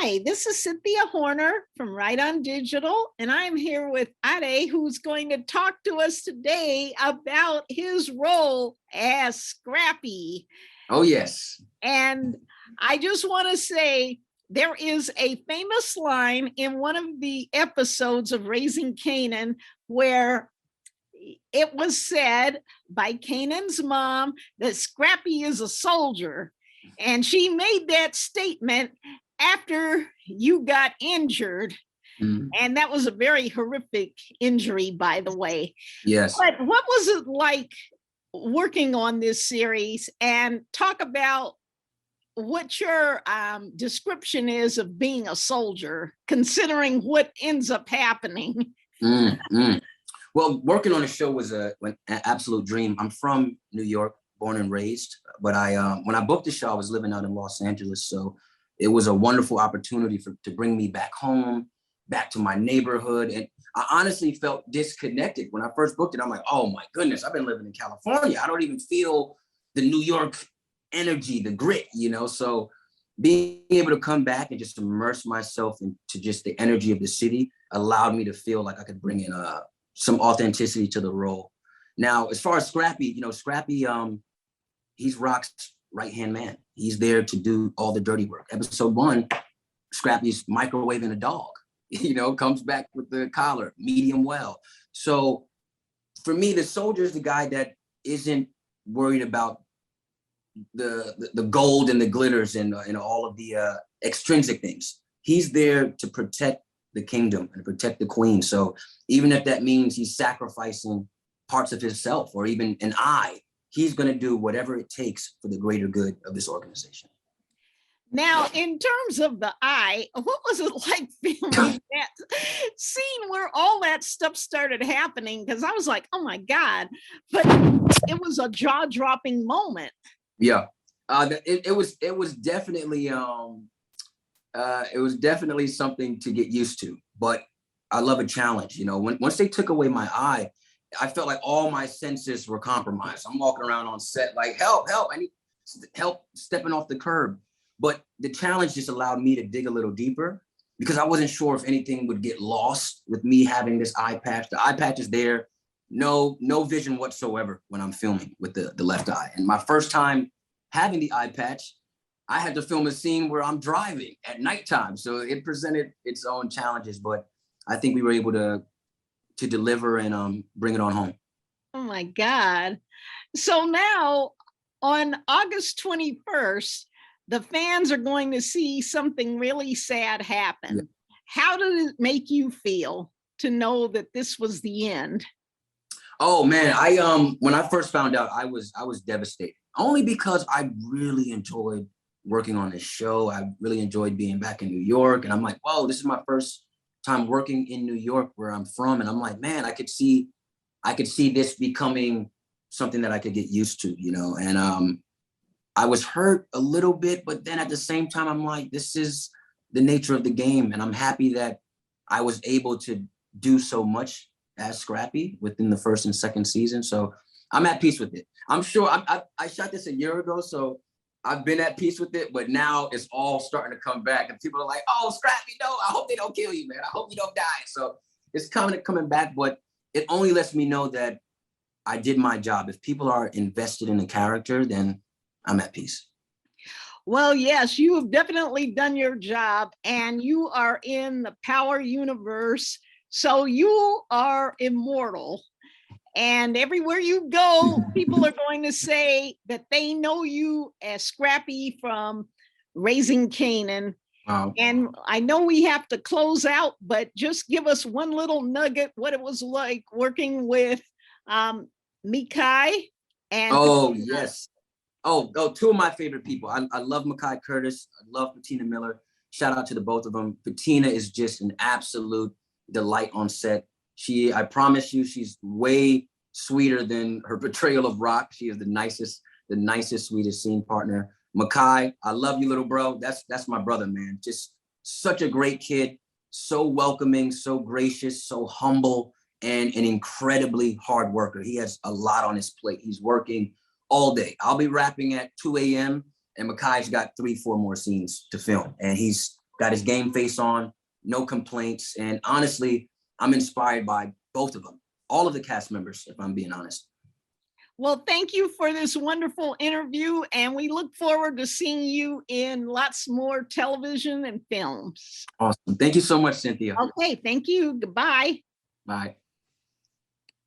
Hi, this is Cynthia Horner from Right On Digital, and I'm here with Ade, who's going to talk to us today about his role as Scrappy. Oh, yes. And I just want to say there is a famous line in one of the episodes of Raising Kanan where it was said by Kanan's mom that Scrappy is a soldier. And she made that statement after you got injured. Mhm. And that was a very horrific injury, by the way. Yes. But what was it like working on this series? And talk about what your description is of being a soldier, considering what ends up happening. Well, working on the show was an absolute dream. I'm from New York, born and raised, but when I booked the show, I was living out in Los Angeles. So it was a wonderful opportunity to bring me back home, back to my neighborhood. And I honestly felt disconnected when I first booked it. I'm like, oh my goodness, I've been living in California. I don't even feel the New York energy, the grit, So being able to come back and just immerse myself into just the energy of the city allowed me to feel like I could bring in some authenticity to the role. Now, as far as Scrappy, Scrappy, he's Rock's right-hand man. He's there to do all the dirty work. Episode 1, Scrappy's microwaving a dog, comes back with the collar, medium well. So for me, the soldier is the guy that isn't worried about the gold and the glitters and all of the extrinsic things. He's there to protect the kingdom and protect the queen. So even if that means he's sacrificing parts of himself or even an eye, he's going to do whatever it takes for the greater good of this organization. Now, in terms of the eye, what was it like filming that scene where all that stuff started happening? Because I was like, oh my God, but it was a jaw-dropping moment. Yeah, it was definitely something to get used to, but I love a challenge. Once they took away my eye, I felt like all my senses were compromised. I'm walking around on set like, help, I need help stepping off the curb. But the challenge just allowed me to dig a little deeper because I wasn't sure if anything would get lost with me having this eye patch. The eye patch is there, no vision whatsoever when I'm filming with the left eye. And my first time having the eye patch, I had to film a scene where I'm driving at nighttime. So it presented its own challenges, but I think we were able to deliver and bring it on home. Oh my God. So now on August 21st, the fans are going to see something really sad happen. Yeah. How did it make you feel to know that this was the end? Oh man, when I first found out, I was devastated. Only because I really enjoyed working on this show. I really enjoyed being back in New York. And I'm like, whoa, this is my first time working in New York where I'm from. And I'm like, man, I could see this becoming something that I could get used to, and I was hurt a little bit, but then at the same time, I'm like, this is the nature of the game. And I'm happy that I was able to do so much as Scrappy within the first and second season. So I'm at peace with it. I'm sure I shot this a year ago, so I've been at peace with it, but now it's all starting to come back and people are like, oh, Scrappy, no, I hope they don't kill you, man. I hope you don't die. So it's coming back, but it only lets me know that I did my job. If people are invested in the character, then I'm at peace. Well, yes, you have definitely done your job and you are in the Power universe. So you are immortal. And everywhere you go, people are going to say that they know you as Scrappy from Raising Kanan. Wow. And I know we have to close out, but just give us one little nugget, what it was like working with Mikai and Yes. Oh, two of my favorite people. I love Mikai Curtis. I love Patina Miller. Shout out to the both of them. Patina is just an absolute delight on set. I promise you, she's way sweeter than her portrayal of Rock. She is the nicest, sweetest scene partner. Mikai, I love you, little bro. That's my brother, man. Just such a great kid, so welcoming, so gracious, so humble, and an incredibly hard worker. He has a lot on his plate. He's working all day. I'll be wrapping at 2 a.m. and Makai's got 3-4 more scenes to film. And he's got his game face on, no complaints. And honestly, I'm inspired by both of them, all of the cast members, if I'm being honest. Well, thank you for this wonderful interview, and we look forward to seeing you in lots more television and films. Awesome. Thank you so much, Cynthia. Okay, thank you. Goodbye. Bye.